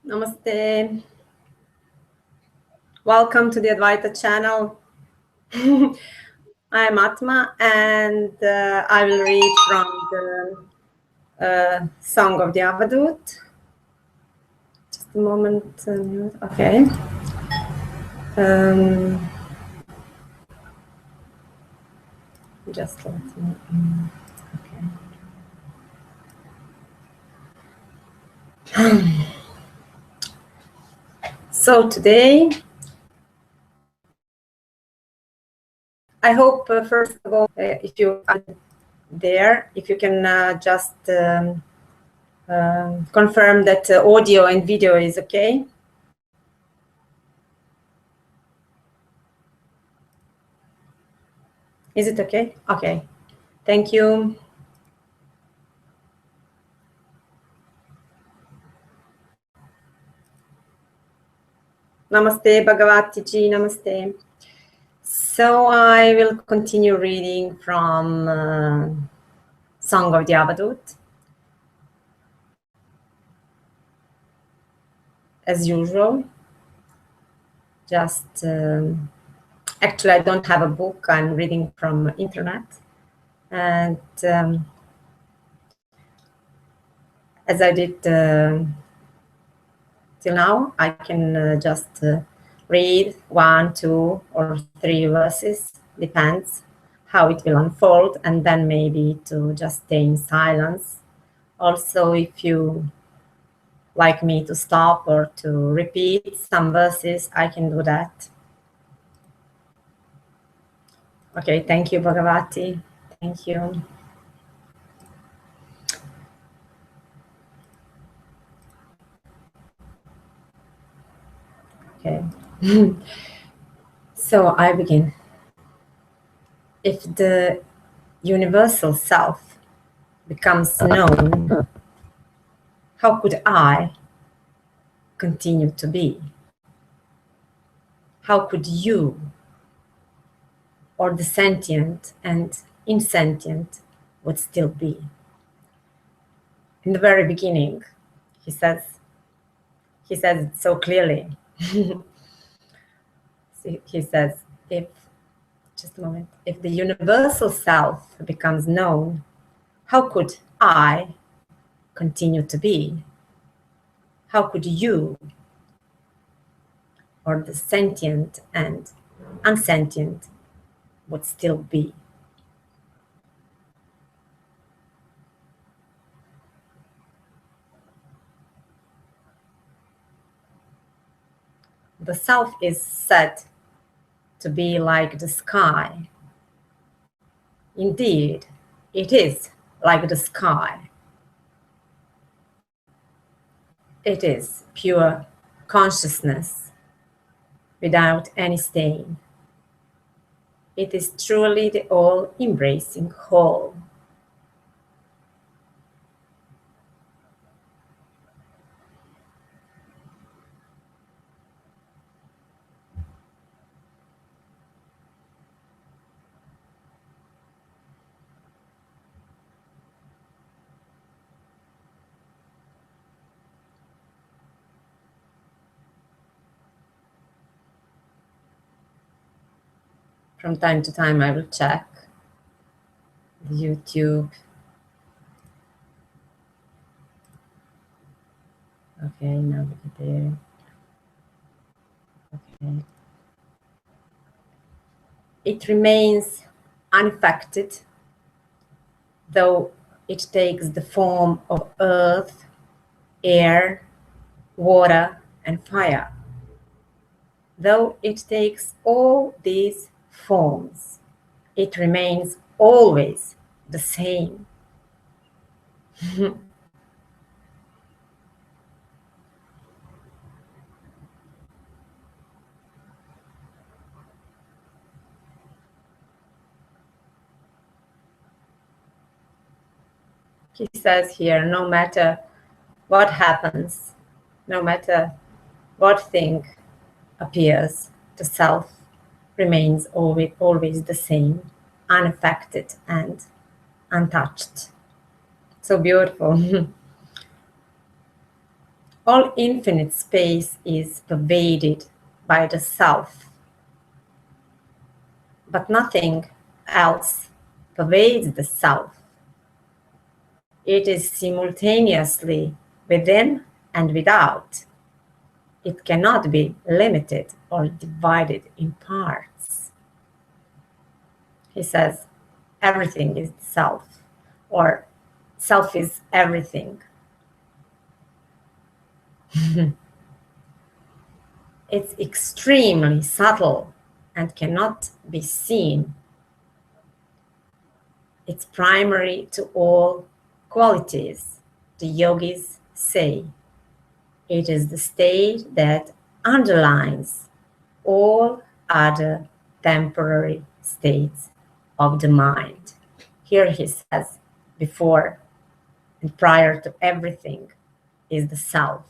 Namaste. Welcome to the Advaita channel. I'm Atma, and I will read from the Song of the Avadhut. Just a moment. Okay. Just let me. Okay. So today, I hope first of all, if you are there, if you can just confirm that audio and video is okay. Is it okay? Okay. Thank you. Namaste, Bhagavati ji, namaste. So I will continue reading from Song of the Avadhut. As usual, just actually I don't have a book, I'm reading from internet. And as I did till now, I can just read 1, 2, or 3 verses, depends how it will unfold, and then maybe to just stay in silence. Also, if you like me to stop or to repeat some verses, I can do that. Okay, thank you, Bhagavati. Thank you. Okay. So I begin. If the universal self becomes known, how could I continue to be? How could you, or the sentient and insentient, would still be? In the very beginning, he says it so clearly. He says, just a moment, if the universal self becomes known, how could I continue to be? How could you, or the sentient and unsentient, would still be? The self is said to be like the sky. Indeed, it is like the sky. It is pure consciousness without any stain. It is truly the all-embracing whole. From time to time, I will check the YouTube. Okay, now look at there. Okay. It remains unaffected, though it takes the form of earth, air, water, and fire. Though it takes all these forms, it remains always the same. He says here, no matter what happens, no matter what thing appears, the self remains always the same, unaffected and untouched. So beautiful. All infinite space is pervaded by the self, but nothing else pervades the self. It is simultaneously within and without. It cannot be limited or divided in parts. He says, everything is self, or self is everything. It's extremely subtle and cannot be seen. It's primary to all qualities, the yogis say. It is the state that underlines all other temporary states of the mind. Here he says, before and prior to everything is the self.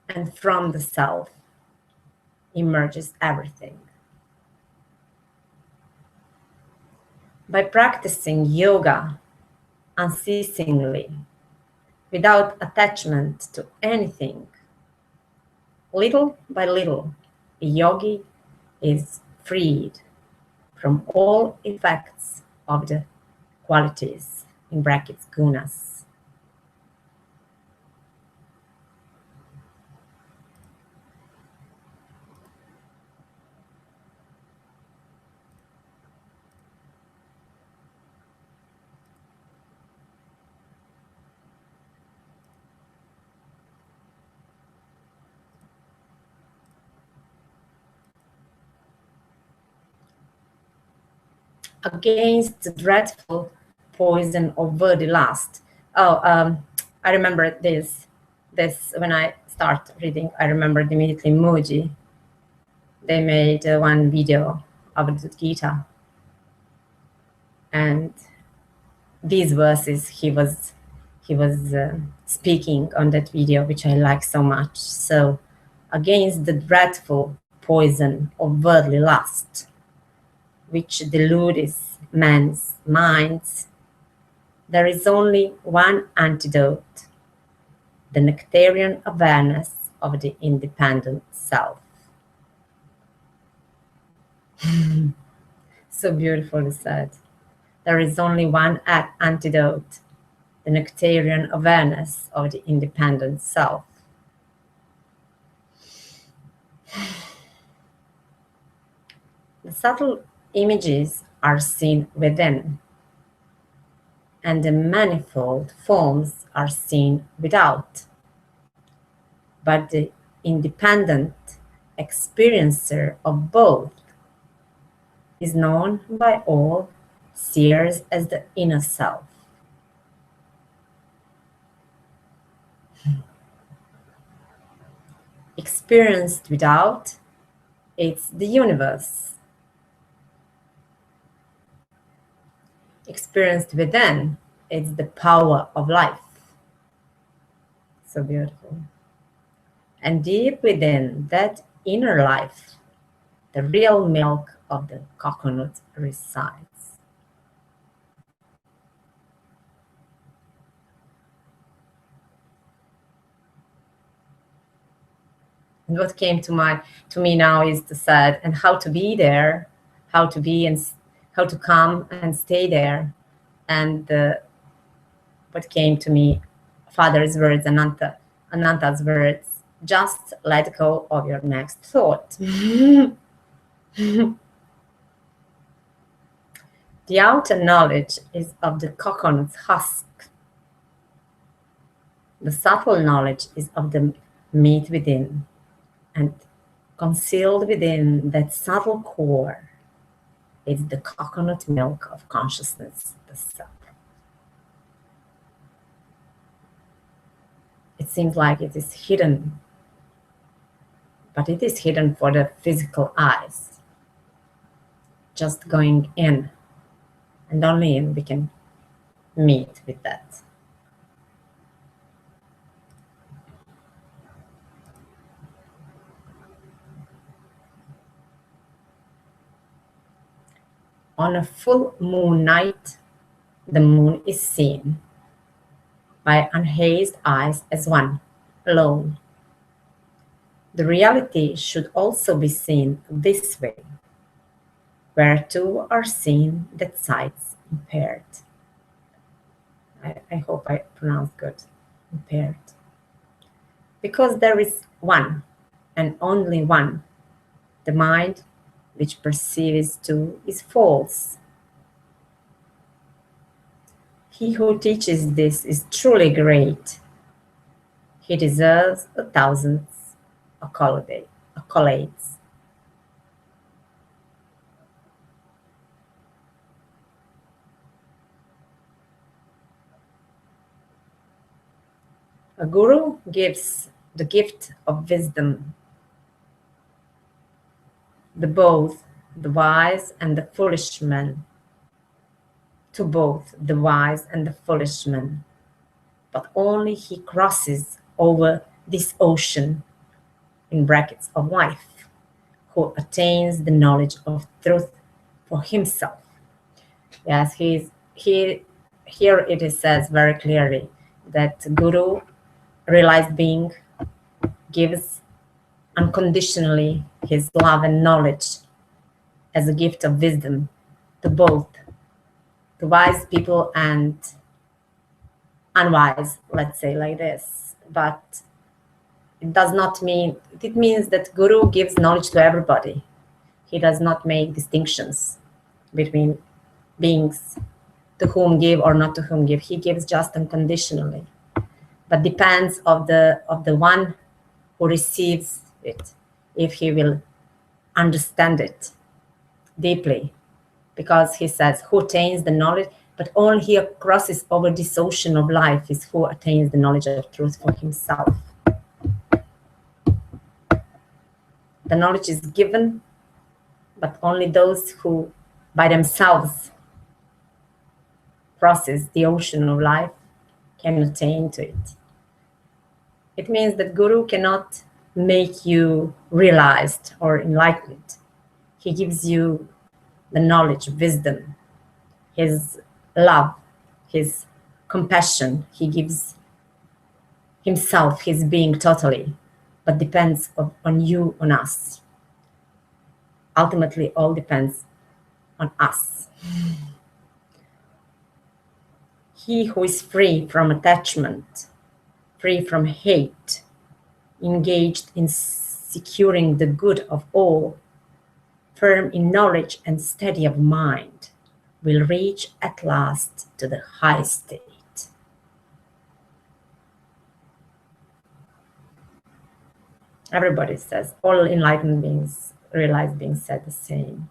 And from the self emerges everything. By practicing yoga unceasingly, without attachment to anything, little by little, a yogi is freed from all effects of the qualities, in brackets, gunas. Against the dreadful poison of worldly lust. I remember this when I start reading. I remembered immediately Muji. They made one video of the Gita, and these verses he was speaking on that video, which I like so much. So, against the dreadful poison of worldly lust, which deludes men's minds, there is only one antidote: the nectarian awareness of the independent self. So beautifully said. There is only one antidote: the nectarian awareness of the independent self. The subtle images are seen within, and the manifold forms are seen without. But the independent experiencer of both is known by all seers as the inner self. Experienced without, it's the universe. Experienced within, it's the power of life. So beautiful. And deep within that inner life, the real milk of the coconut resides. And what came to me now is the sad, and how to be there, how to be and how to come and stay there. And what came to me, Father's words, Ananta's words: just let go of your next thought. The outer knowledge is of the coconut's husk. The subtle knowledge is of the meat within, and concealed within that subtle core is the coconut milk of consciousness, the self. It seems like it is hidden, but it is hidden for the physical eyes. Just going in, and only in we can meet with that. On a full moon night, the moon is seen. by unhazed eyes as one, alone. The reality should also be seen this way. Where two are seen, that sight's impaired. I hope I pronounced good. Impaired. Because there is one, and only one. The mind, which perceives two, is false. He who teaches this is truly great. He deserves 1,000 accolades. A guru gives the gift of wisdom, the both the wise and the foolish men, to both the wise and the foolish men. But only he crosses over this ocean, in brackets, of life, who attains the knowledge of truth for himself. Yes, here it is says very clearly that Guru, realized being, gives unconditionally his love and knowledge as a gift of wisdom to both the wise people and unwise, let's say like this. But it does not mean, it means that Guru gives knowledge to everybody. He does not make distinctions between beings to whom give or not to whom give. He gives just unconditionally, but depends of the one who receives it, if he will understand it deeply. Because he says, who attains the knowledge, but only he crosses over this ocean of life is who attains the knowledge of truth for himself. The knowledge is given, but only those who by themselves crosses the ocean of life can attain to it. It means that Guru cannot make you realized or enlightened. He gives you the knowledge, wisdom, his love, his compassion. He gives himself, his being totally, but depends on you, on us. Ultimately, all depends on us. He who is free from attachment, free from hate, engaged in securing the good of all, firm in knowledge and steady of mind, will reach at last to the high state. Everybody says, all enlightened beings, realized beings said the same.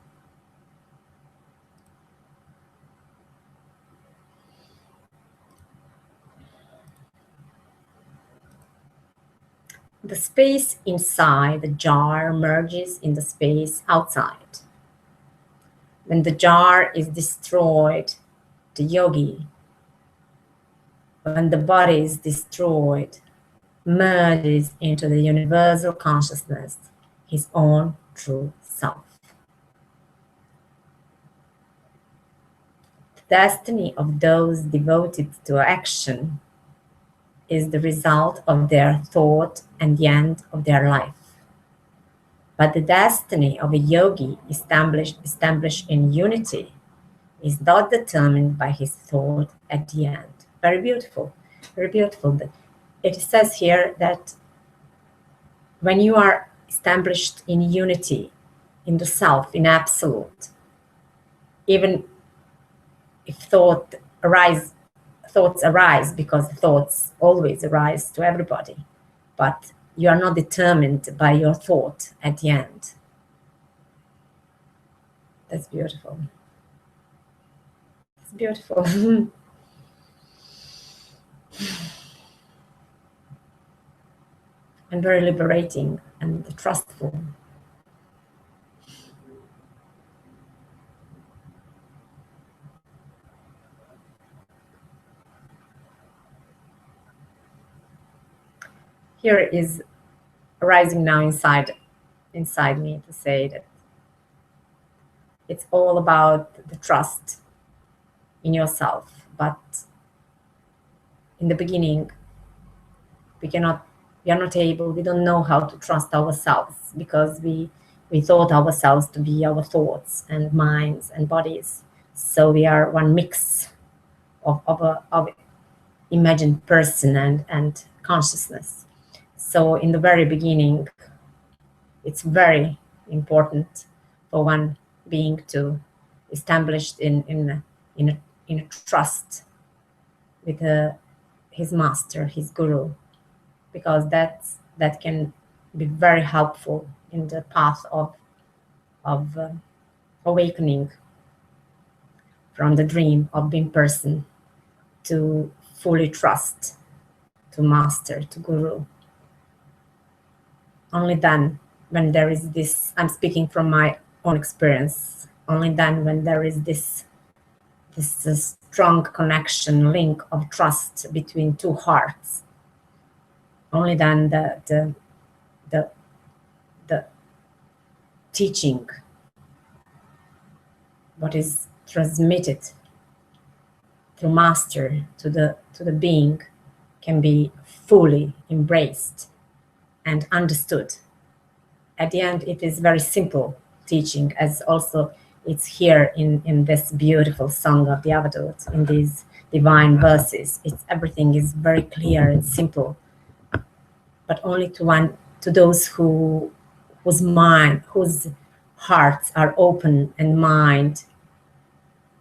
The space inside the jar merges in the space outside. When the jar is destroyed, the yogi, when the body is destroyed, merges into the universal consciousness, his own true self. The destiny of those devoted to action is the result of their thought and the end of their life. But the destiny of a yogi established in unity is not determined by his thought at the end. Very beautiful, very beautiful. It says here that when you are established in unity, in the self, in absolute, even if thoughts arise, because thoughts always arise to everybody, but you are not determined by your thought at the end. That's beautiful. It's beautiful. And very liberating and trustful. Here is arising now inside me to say that it's all about the trust in yourself, but in the beginning, we are not able, we don't know how to trust ourselves, because we thought ourselves to be our thoughts and minds and bodies. So we are one mix of imagined person and consciousness. So in the very beginning, it's very important for one being to establish in a trust with his master, his guru, because that can be very helpful in the path of awakening from the dream of being person to fully trust to master, to guru. Only then, when there is this, I'm speaking from my own experience, only then when there is this strong connection, link of trust between two hearts, only then the teaching, what is transmitted through master to the being, can be fully embraced and understood. At the end, it is very simple teaching, as also it's here in this beautiful Song of the Avadhut, in these divine verses. Everything is very clear and simple, but only to those whose hearts are open and mind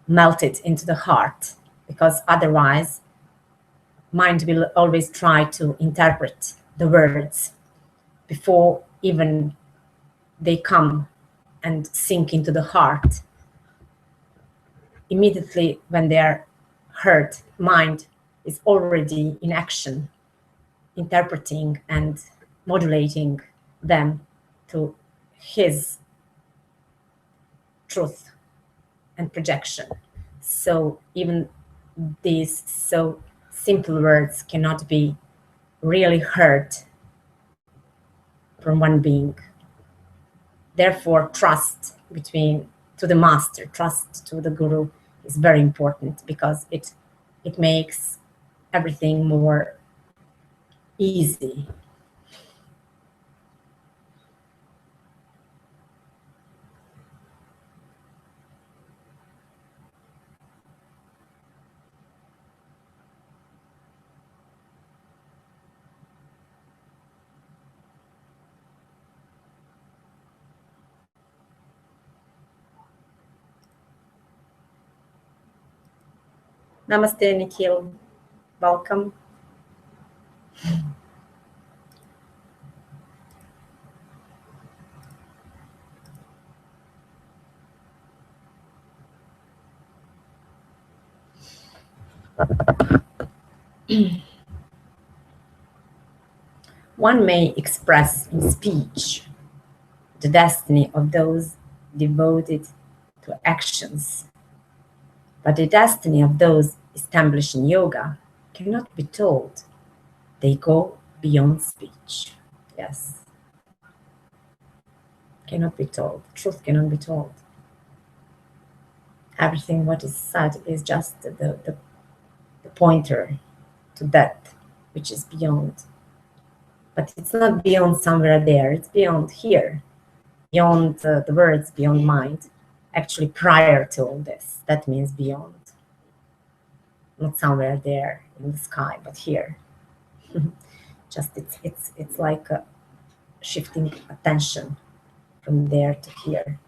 melted into the heart, because otherwise mind will always try to interpret the words before even they come and sink into the heart. Immediately when they are heard, mind is already in action, interpreting and modulating them to his truth and projection. So even these so simple words cannot be really heard from one being. Therefore, trust to the master, trust to the guru is very important, because it makes everything more easy. Namaste, Nikhil. Welcome. One may express in speech the destiny of those devoted to actions, but the destiny of those established in yoga cannot be told. They go beyond speech. Yes. Cannot be told. Truth cannot be told. Everything what is said is just the pointer to that which is beyond. But it's not beyond somewhere there, it's beyond here, beyond the words, beyond mind. Actually, prior to all this, that means beyond. Not somewhere there in the sky, but here. Just it's like a shifting attention from there to here.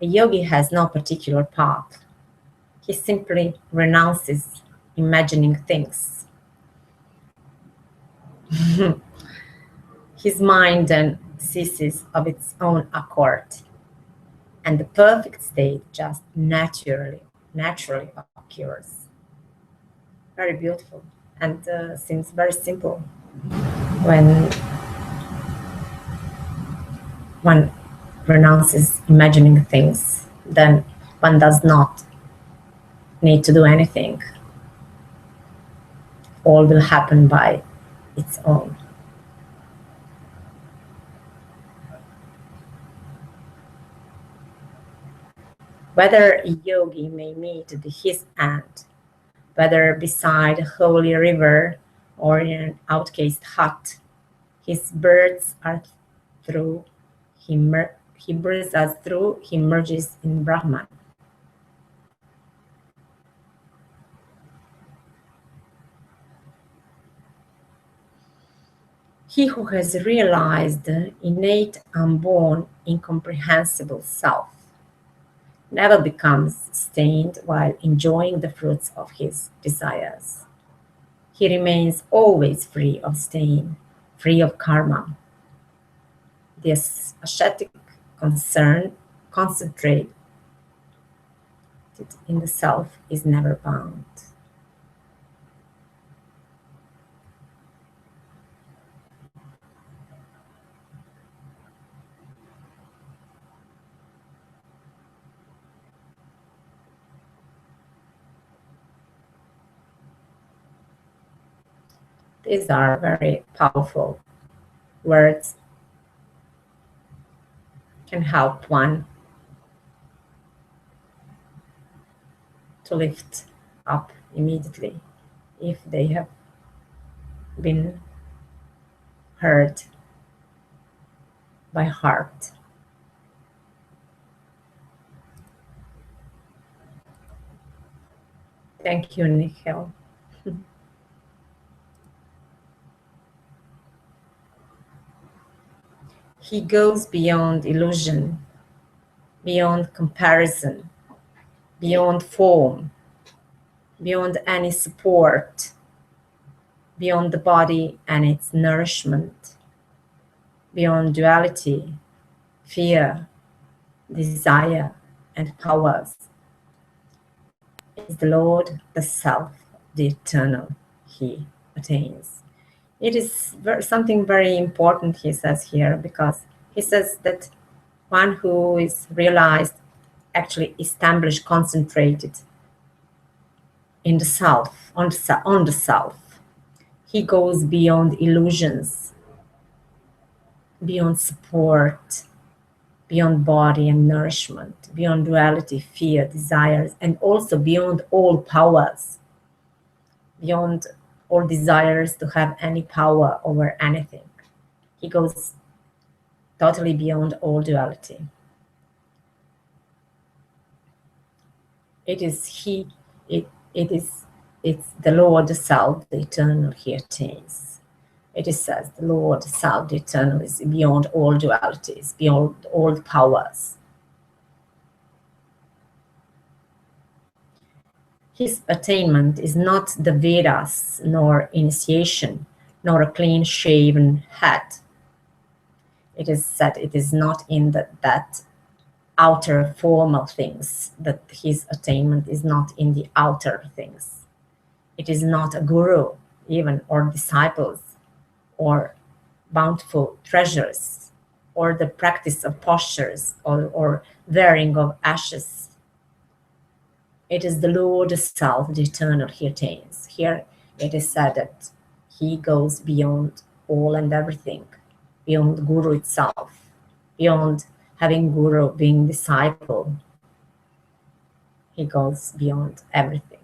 A yogi has no particular path. He simply renounces imagining things. His mind then ceases of its own accord, and the perfect state just naturally occurs. Very beautiful, and seems very simple when one renounces imagining things. Then one does not need to do anything. All will happen by its own. Whether a yogi may meet his end whether beside a holy river or in an outcast hut. His births are through, he breathes us through, he merges in Brahman. He who has realized the innate, unborn, incomprehensible self never becomes stained while enjoying the fruits of his desires. He remains always free of stain, free of karma. This ascetic concern concentrated in the self is never bound. These are very powerful words, can help one to lift up immediately if they have been hurt by heart. Thank you, Nikhil. He goes beyond illusion, beyond comparison, beyond form, beyond any support, beyond the body and its nourishment, beyond duality, fear, desire, and powers. Is the Lord, the Self, the Eternal, he attains. It is something very important, he says here, because he says that one who is realized, actually established, concentrated in the self, on the self. He goes beyond illusions, beyond support, beyond body and nourishment, beyond duality, fear, desires, and also beyond all powers, beyond all desires to have any power over anything. He goes totally beyond all duality. It's the Lord, the Self, the Eternal he attains. It is says the Lord, the Self, the Eternal is beyond all dualities, beyond all powers. His attainment is not the Vedas, nor initiation, nor a clean-shaven head. It is said it is not in that outer formal things, that his attainment is not in the outer things. It is not a guru, even, or disciples, or bountiful treasures, or the practice of postures, or wearing of ashes. It is the Lord, the Self, the Eternal he attains. Here it is said that he goes beyond all and everything, beyond Guru itself, beyond having Guru, being disciple. He goes beyond everything.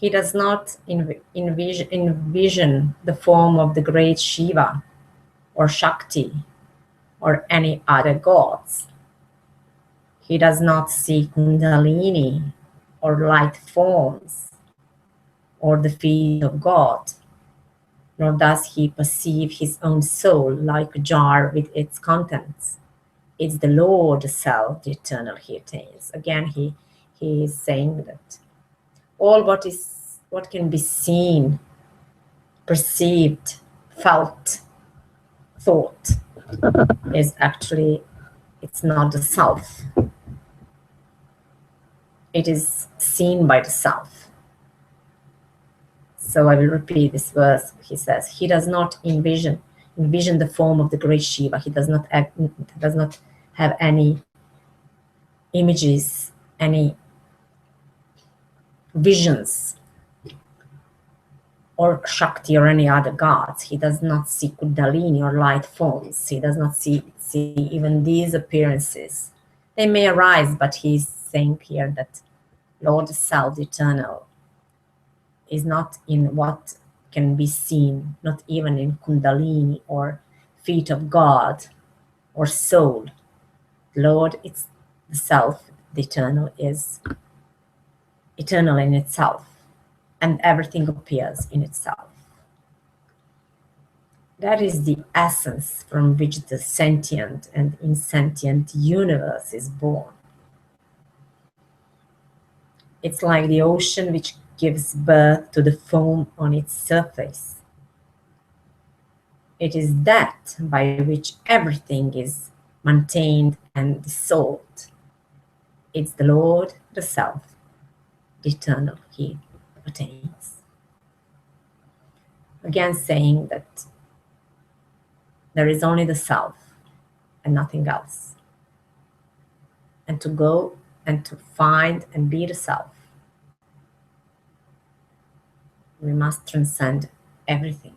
He does not envision the form of the great Shiva or Shakti or any other gods. He does not see Kundalini or light forms or the feet of God, nor does he perceive his own soul like a jar with its contents. It's the Lord, the Self, the Eternal he attains. Again, he is saying that all what can be seen, perceived, felt, thought is actually, it's not the self. It is seen by the self. So I will repeat this verse. He says, he does not envision the form of the great Shiva. He does not have any images, any visions or Shakti or any other gods. He does not see Kundalini or light forms. He does not see even these appearances. They may arise, but he's saying here that Lord Self, the Eternal, is not in what can be seen, not even in Kundalini or feet of God or soul. Lord, it's the Self, the Eternal, is eternal in itself, and everything appears in itself. That is the essence from which the sentient and insentient universe is born. It's like the ocean which gives birth to the foam on its surface. It is that by which everything is maintained and dissolved. It's the Lord, the Self, the Eternal He attains. Again saying that there is only the Self and nothing else. And to go and to find and be the Self, we must transcend everything.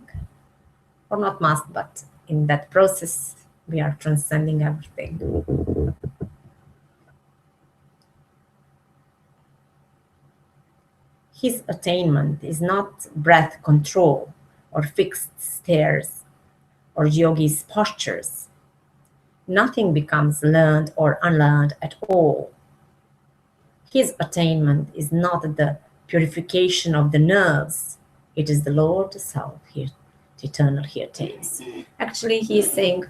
Or not must, but in that process, we are transcending everything. His attainment is not breath control or fixed stares or yogi's postures. Nothing becomes learned or unlearned at all. His attainment is not the purification of the nerves. It is the Lord, the Self, here, the Eternal He attains. Actually, he is saying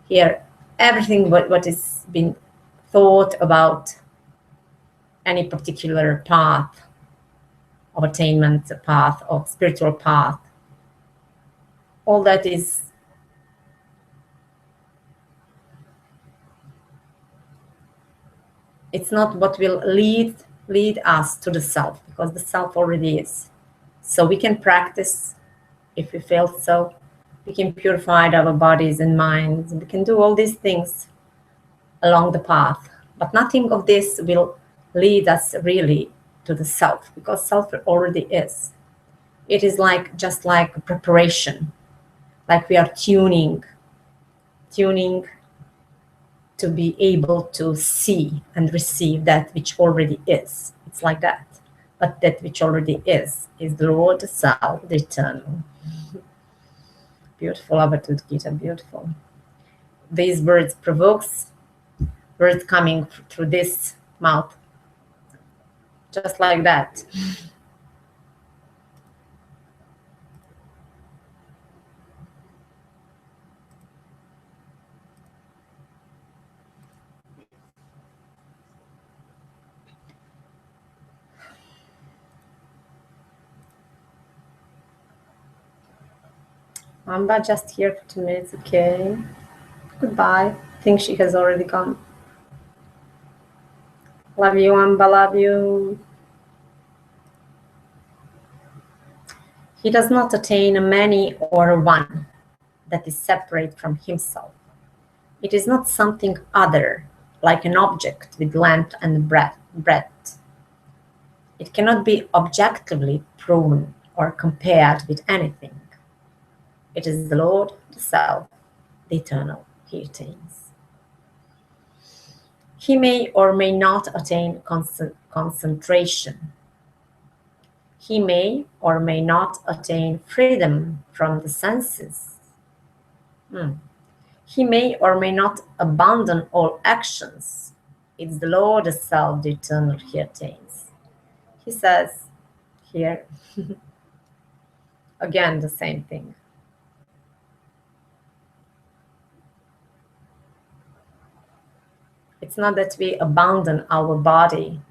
here, everything what is been thought about any particular path of attainment, a path of spiritual path, all that is it's not what will lead us to the Self, because the Self already is. So we can practice if we feel so. We can purify our bodies and minds. We can do all these things along the path. But nothing of this will lead us really to the Self, because Self already is. It is like just like preparation, like we are tuning to be able to see and receive that which already is. It's like that. But that which already is the Lord, the Self, the Eternal. Beautiful, Avadhut Gita, beautiful. These words provokes, words coming through this mouth, just like that. Amba just here for 2 minutes, okay. Goodbye. I think she has already gone. Love you, Amba, love you. He does not attain a many or a one that is separate from himself. It is not something other, like an object with length and breadth. It cannot be objectively proven or compared with anything. It is the Lord, the Self, the Eternal He attains. He may or may not attain concentration. He may or may not attain freedom from the senses. He may or may not abandon all actions. It's the Lord, the Self, the Eternal He attains. He says here, again, the same thing. It's not that we abandon our body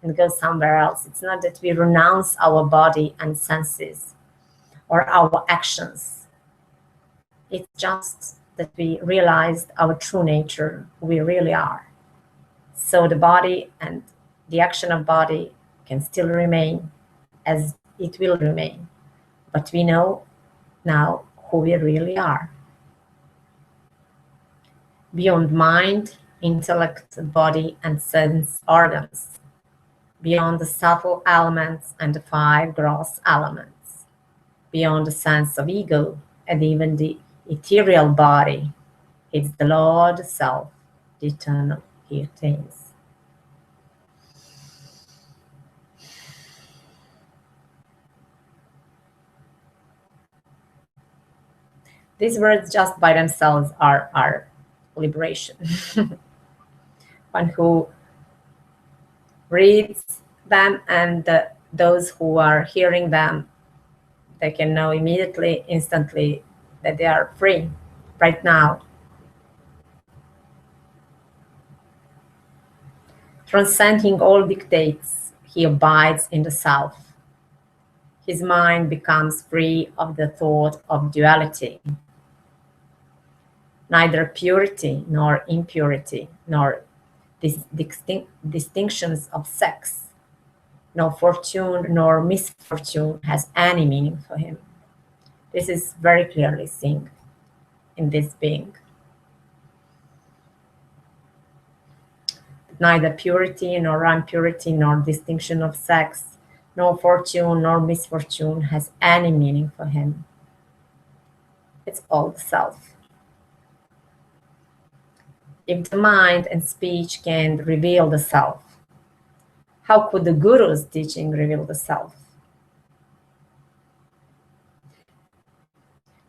and go somewhere else. It's not that we renounce our body and senses or our actions. It's just that we realized our true nature, who we really are. So the body and the action of body can still remain as it will remain. But we know now who we really are. Beyond mind, intellect, body, and sense organs. Beyond the subtle elements and the 5 gross elements. beyond the sense of ego and even the ethereal body. It's the Lord Self, the eternal He attains. These words just by themselves are liberation. One who reads them and those who are hearing them, they can know immediately, instantly, that they are free right now. Transcending all dictates, he abides in the self. His mind becomes free of the thought of duality. Neither purity nor impurity, nor distinctions of sex, no fortune nor misfortune has any meaning for him. This is very clearly seen in this being. Neither purity nor impurity nor distinction of sex, no fortune nor misfortune has any meaning for him. It's all the self. If the mind and speech can reveal the self, how could the guru's teaching reveal the self?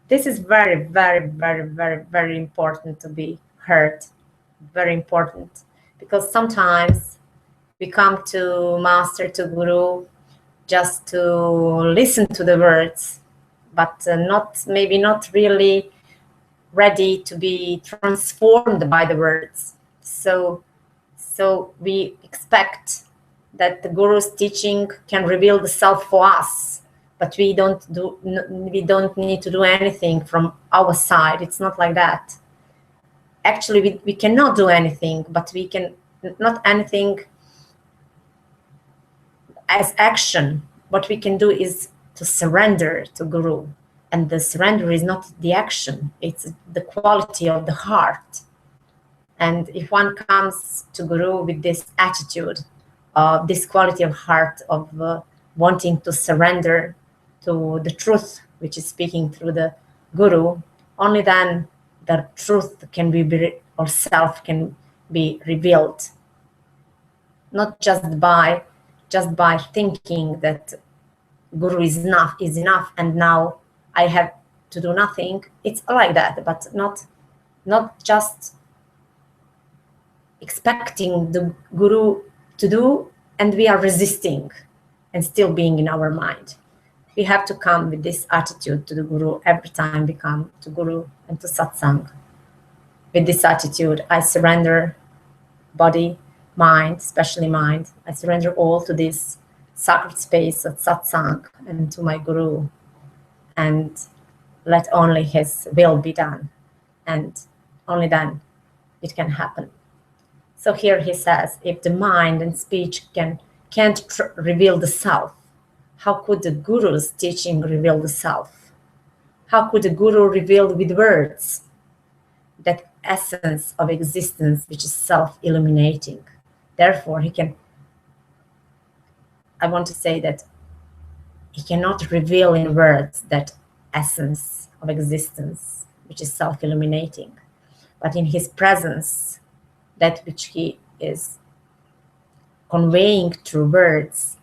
This is very, very, very, very, very important to be heard. Very important. Because sometimes we come to master, to guru, just to listen to the words, but maybe not really ready to be transformed by the words. So we expect that the guru's teaching can reveal the self for us, but we don't need to do anything from our side. It's not like that. Actually, we cannot do anything, but we can not anything as action. What we can do is to surrender to guru, and the surrender is not the action, it's the quality of the heart. And if one comes to guru with this attitude, this quality of heart of wanting to surrender to the truth which is speaking through the guru, only then the truth can be, or self can be revealed. Not just by thinking that guru is enough and now I have to do nothing. It's like that, but not just expecting the guru to do and we are resisting and still being in our mind. We have to come with this attitude to the guru every time we come to guru and to satsang. With this attitude, I surrender body, mind, especially mind. I surrender all to this sacred space of satsang and to my guru, and let only his will be done, and only then it can happen. So here he says, if the mind and speech can't reveal the self, how could the guru's teaching reveal the self? How could the guru reveal with words that essence of existence which is self-illuminating? Therefore, I want to say that he cannot reveal in words that essence of existence which is self-illuminating, but in his presence, that which he is conveying through words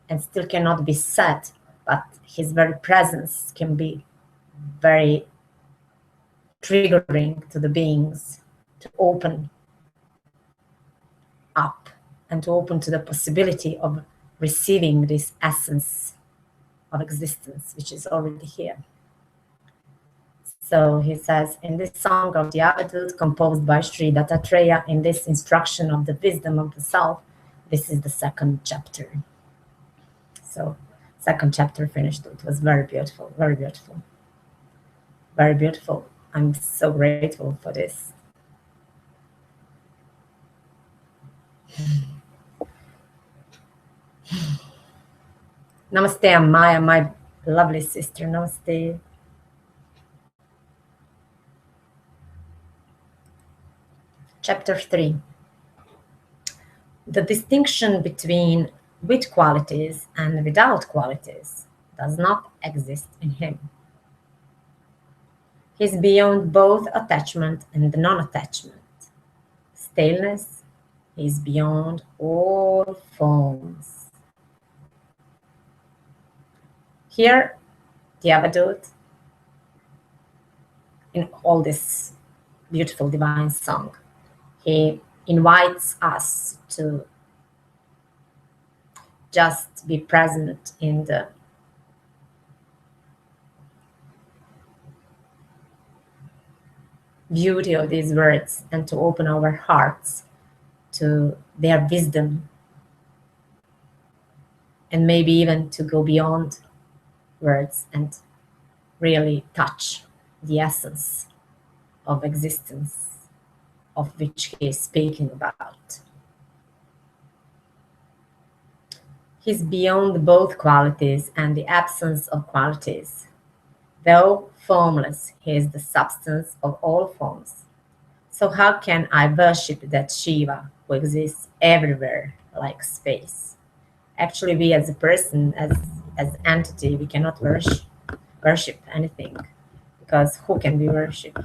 and still cannot be said, but his very presence can be very triggering to the beings to open up and to open to the possibility of receiving this essence of existence, which is already here. So he says, in this Song of the Avadhut, composed by Sri Dattatreya, in this instruction of the wisdom of the self, this is the second chapter. So, second chapter finished. It was very beautiful, very beautiful, very beautiful. I'm so grateful for this. Namaste, Amaya, my lovely sister. Namaste. Chapter 3. The distinction between with qualities and without qualities. does not exist in him. He's beyond both attachment and non-attachment. Stillness is beyond all forms. Here, the Avadhut, in all this beautiful divine song, he invites us to just be present in the beauty of these words and to open our hearts to their wisdom, and maybe even to go beyond words and really touch the essence of existence of which he is speaking about. He's beyond both qualities and the absence of qualities. Though formless, he is the substance of all forms. So how can I worship that Shiva who exists everywhere like space? Actually, we as a person, as entity, we cannot worship anything, because who can we worship?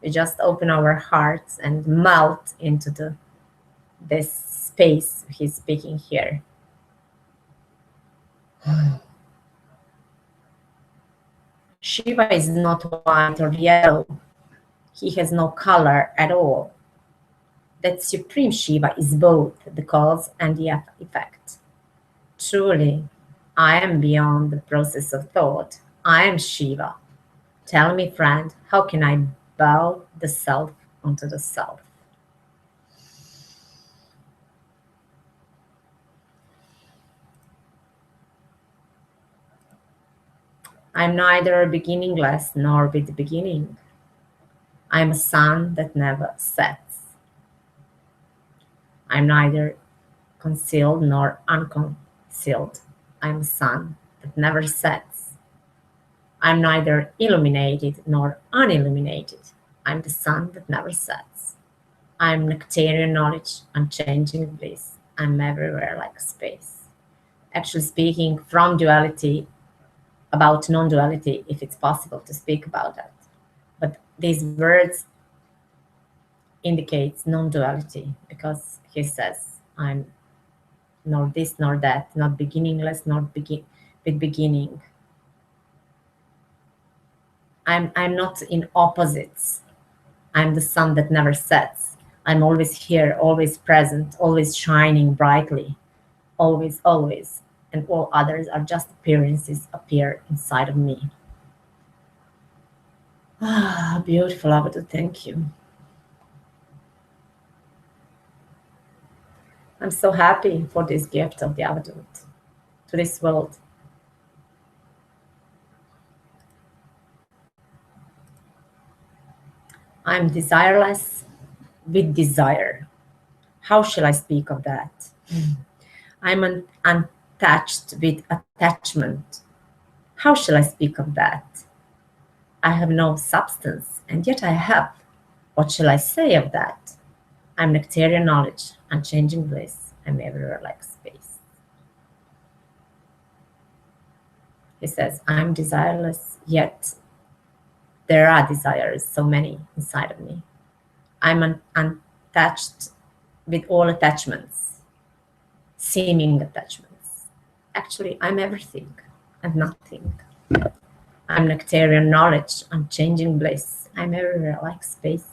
We just open our hearts and melt into this space he's speaking here. Shiva is not white or yellow. He has no color at all. That supreme Shiva is both the cause and the effect. Truly, I am beyond the process of thought. I am Shiva. Tell me, friend, how can I bow the self onto the self? I'm neither beginningless nor with beginning. I'm a sun that never sets. I'm neither concealed nor unconcealed. I'm a sun that never sets. I'm neither illuminated nor unilluminated. I'm the sun that never sets. I'm nectarian knowledge, unchanging bliss. I'm everywhere like space. Actually speaking from duality, about non-duality, if it's possible to speak about that. But these words indicates non-duality, because he says, I'm nor this nor that, not beginningless, not with beginning. I'm not in opposites. I'm the sun that never sets. I'm always here, always present, always shining brightly, always, always. And all others are just appearances appear inside of me. Ah, beautiful, Avadhut, thank you. I'm so happy for this gift of the Avadhut to this world. I'm desireless with desire. How shall I speak of that? I'm unattached with attachment. How shall I speak of that? I have no substance, and yet I have. What shall I say of that? I'm nectarian knowledge, unchanging bliss. I'm everywhere like space. He says, I'm desireless, yet there are desires, so many inside of me. I'm unattached with all attachments, seeming attachments. Actually, I'm everything and nothing. I'm nectarian knowledge, unchanging bliss. I'm everywhere like space.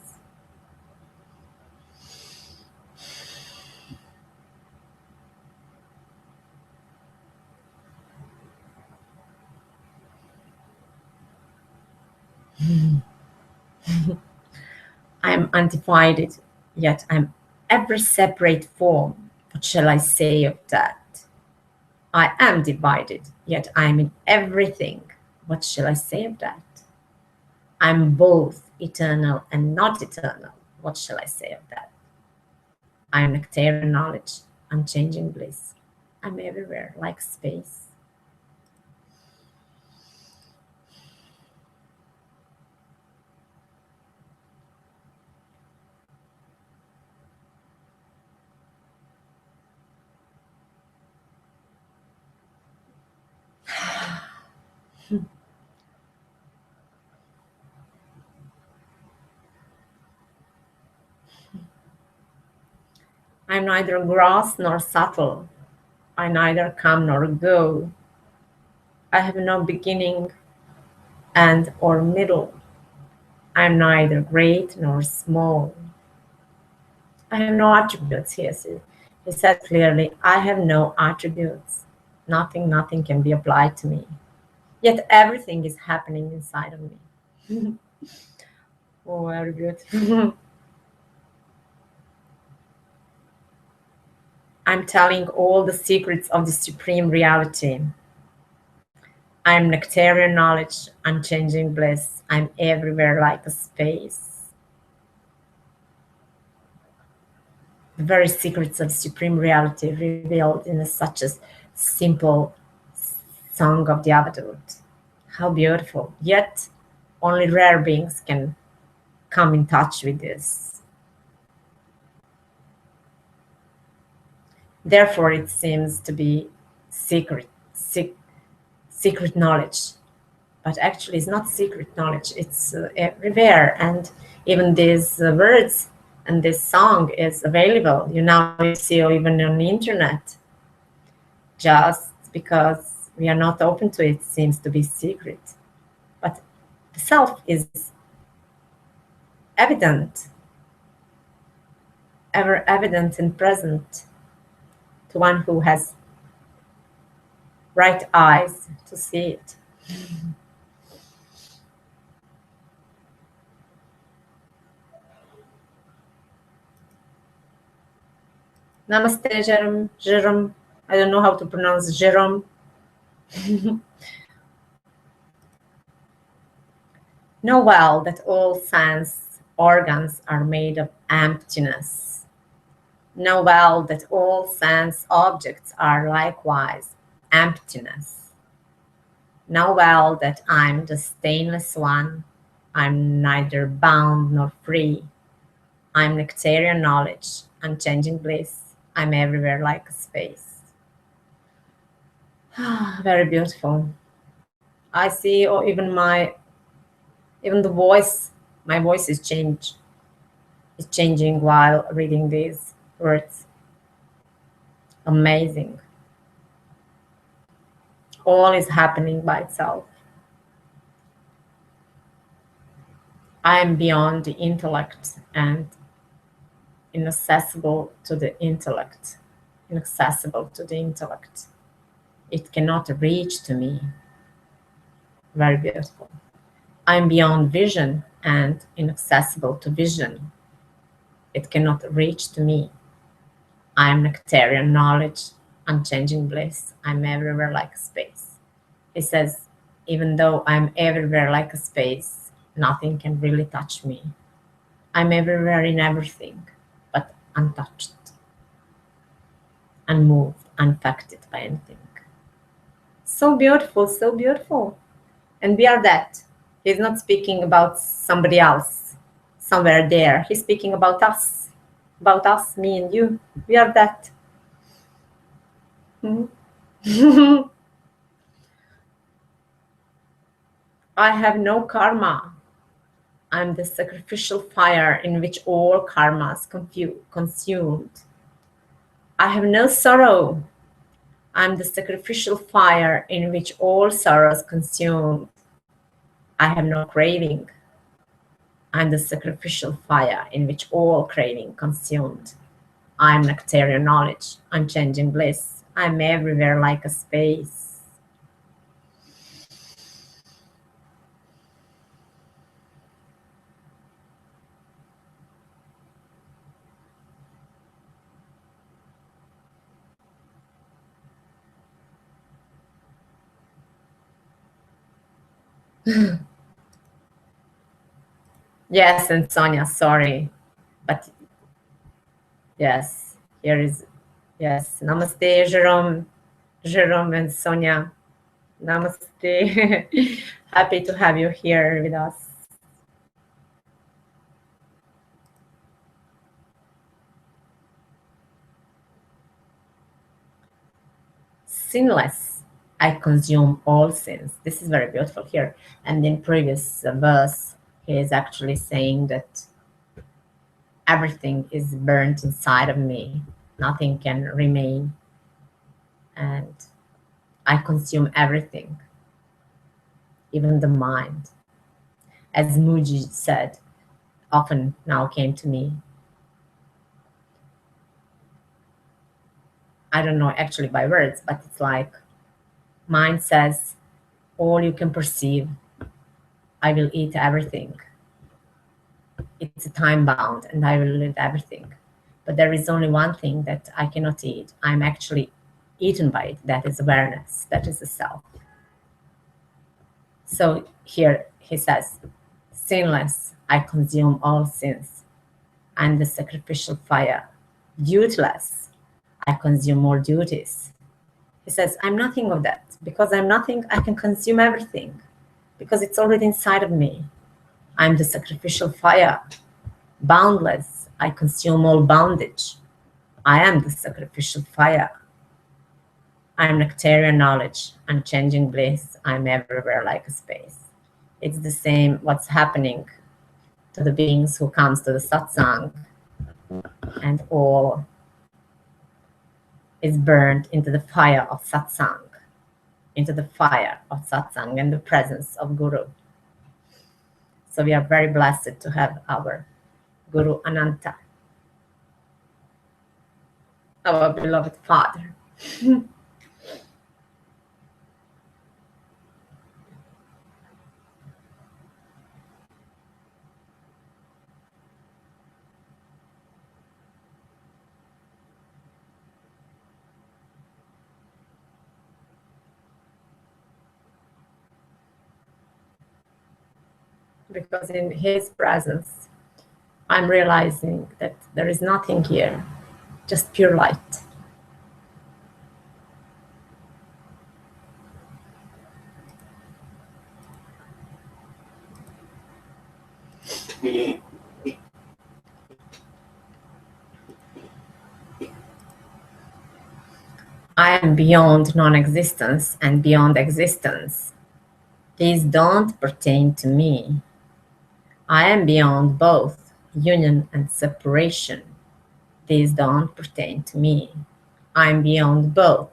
I'm undivided, yet I'm every separate form. What shall I say of that? I am divided, yet I am in everything. What shall I say of that? I'm both eternal and not eternal. What shall I say of that? I am nectarian knowledge, unchanging bliss. I'm everywhere like space. I'm neither gross nor subtle. I neither come nor go. I have no beginning, end, or middle. I'm neither great nor small. I have no attributes, he said clearly. I have no attributes. Nothing can be applied to me. Yet everything is happening inside of me. Oh, very beautiful. I'm telling all the secrets of the supreme reality. I'm nectarian knowledge, unchanging bliss. I'm everywhere like a space. The very secrets of supreme reality revealed in such a simple Song of the Avadhut. How beautiful. Yet only rare beings can come in touch with this. Therefore, it seems to be secret knowledge. But actually, it's not secret knowledge. It's everywhere. And even these words and this song is available. You now see even on the internet. Just because we are not open to it seems to be secret. But the self is evident, ever evident and present to one who has right eyes to see it. Namaste, Jerome. Jerome. I don't know how to pronounce Jerome. Know well that all sense organs are made of emptiness. Know well that all sense objects are likewise emptiness. Know well that I'm the stainless one. I'm neither bound nor free. I'm nectarian knowledge, unchanging bliss. I'm everywhere like a space. Very beautiful. I see even the voice, my voice is changing while reading these words. Amazing. All is happening by itself. I am beyond the intellect and inaccessible to the intellect. Inaccessible to the intellect. It cannot reach to me. Very beautiful. I am beyond vision and inaccessible to vision. It cannot reach to me. I am nectarian knowledge, unchanging bliss. I'm everywhere like a space. He says, even though I'm everywhere like a space, nothing can really touch me. I'm everywhere in everything, but untouched, unmoved, unaffected by anything. So beautiful, so beautiful. And we are that. He's not speaking about somebody else, somewhere there. He's speaking about us, me and you. We are that. I have no karma. I'm the sacrificial fire in which all karmas consumed. I have no sorrow. I'm the sacrificial fire in which all sorrows consumed. I have no craving. I'm the sacrificial fire in which all craving consumed. I'm nectarian knowledge, unchanging bliss. I'm everywhere like a space. Yes, and Sonia, sorry, but yes, here is, yes, namaste, Jerome and Sonia, namaste. Happy to have you here with us. Sinless, I consume all sins. This is very beautiful here. And in previous verse, he is actually saying that everything is burnt inside of me. Nothing can remain, and I consume everything, even the mind. As Muji said, often now came to me. I don't know actually by words, but it's like mind says, all you can perceive, I will eat everything. It's a time bound and I will eat everything. But there is only one thing that I cannot eat. I'm actually eaten by it. That is awareness. That is the self. So here he says, sinless, I consume all sins. I'm the sacrificial fire. Duteless, I consume more duties. He says, I'm nothing of that. Because I'm nothing, I can consume everything. Because it's already inside of me. I'm the sacrificial fire. Boundless, I consume all bondage. I am the sacrificial fire. I am nectarian knowledge, unchanging bliss. I'm everywhere like a space. It's the same what's happening to the beings who comes to the satsang, and all is burned into the fire of satsang, into the fire of satsang and the presence of Guru. So we are very blessed to have our Guru Ananta, our beloved Father. Because in his presence, I'm realizing that there is nothing here, just pure light. I am beyond non-existence and beyond existence. These don't pertain to me. I am beyond both union and separation. These don't pertain to me. I am beyond both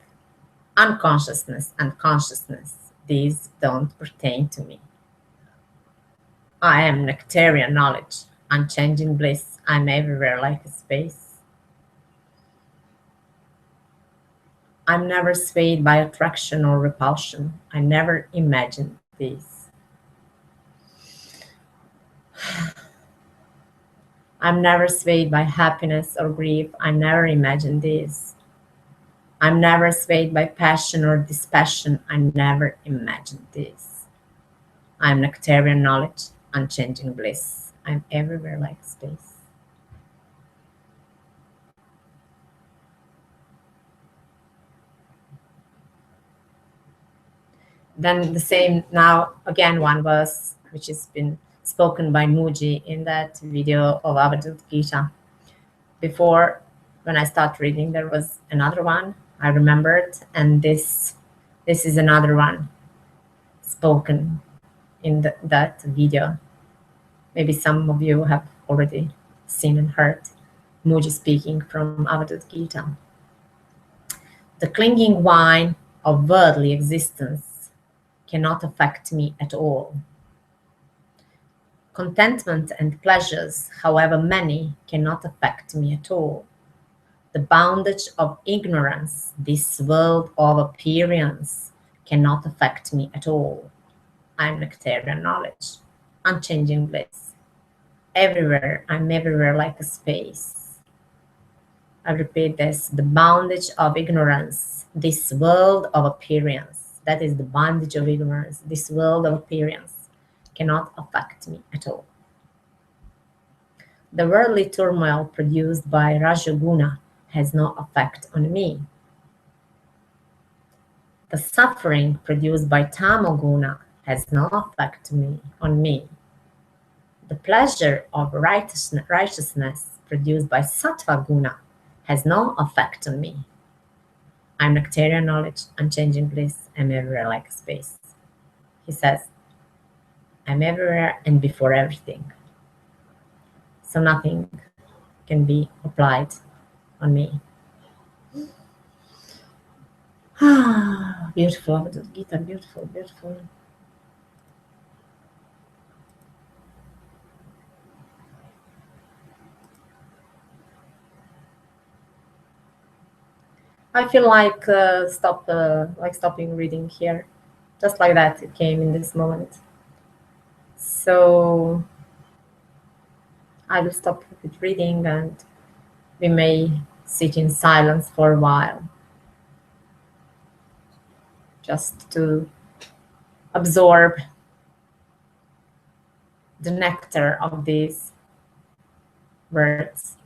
unconsciousness and consciousness. These don't pertain to me. I am nectarian knowledge, unchanging bliss. I'm everywhere like a space. I'm never swayed by attraction or repulsion. I never imagined these. I'm never swayed by happiness or grief. I never imagined these. I'm never swayed by passion or dispassion. I never imagined this. I'm nectarian knowledge, unchanging bliss. I'm everywhere like space. Then the same, now again one verse which has been spoken by Muji in that video of Avadhut Gita. Before, when I start reading, there was another one I remembered, and this is another one spoken in that video. Maybe some of you have already seen and heard Muji speaking from Avadhut Gita. The clinging vine of worldly existence cannot affect me at all. Contentment and pleasures, however many, cannot affect me at all. The bondage of ignorance, this world of appearance, cannot affect me at all. I am nectarian knowledge, unchanging bliss. Everywhere, I'm everywhere like a space. I repeat this, the bondage of ignorance, this world of appearance, that is the bondage of ignorance, this world of appearance, cannot affect me at all. The worldly turmoil produced by Rajaguna has no effect on me. The suffering produced by Tamoguna has no effect on me. The pleasure of righteousness produced by Sattva Guna has no effect on me. I'm nectarian knowledge, unchanging bliss, I'm everywhere like space. He says, I'm everywhere and before everything. So nothing can be applied on me. Beautiful, Avadhut Gita, beautiful, beautiful. I feel like stopping reading here, just like that. It came in this moment. So I will stop with reading, and we may sit in silence for a while, just to absorb the nectar of these words.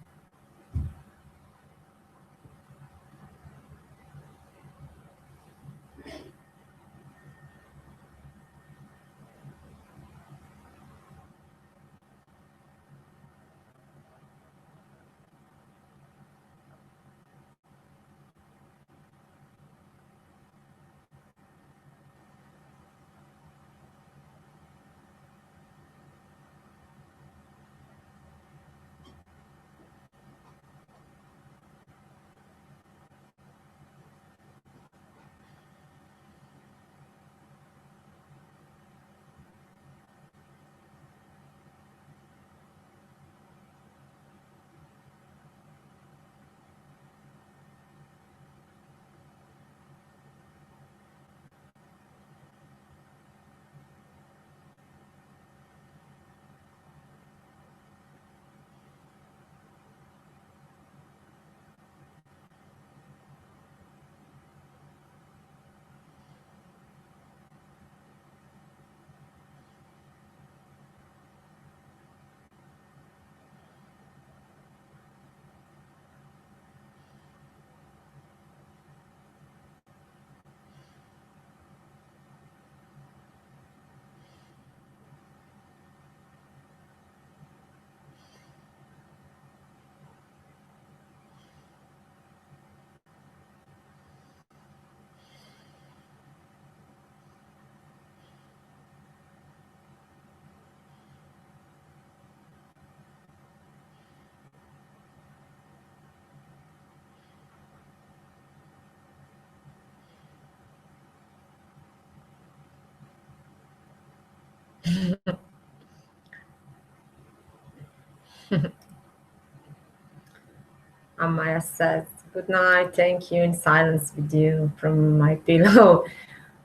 Amaya says, good night, thank you, in silence with you from my pillow.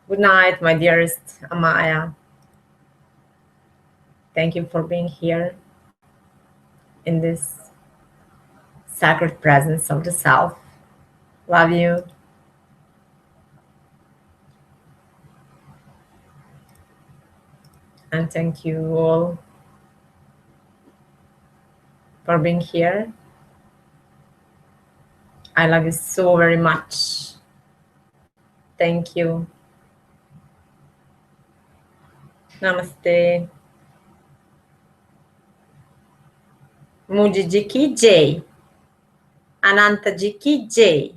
Good night, my dearest Amaya. Thank you for being here in this sacred presence of the self. Love you. And thank you all for being here. I love you so very much. Thank you. Namaste. Mujiji ki jai. Anantaji ki jai.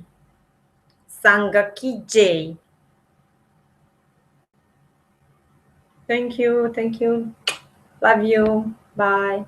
Sangha ki jai. Thank you. Thank you. Love you. Bye.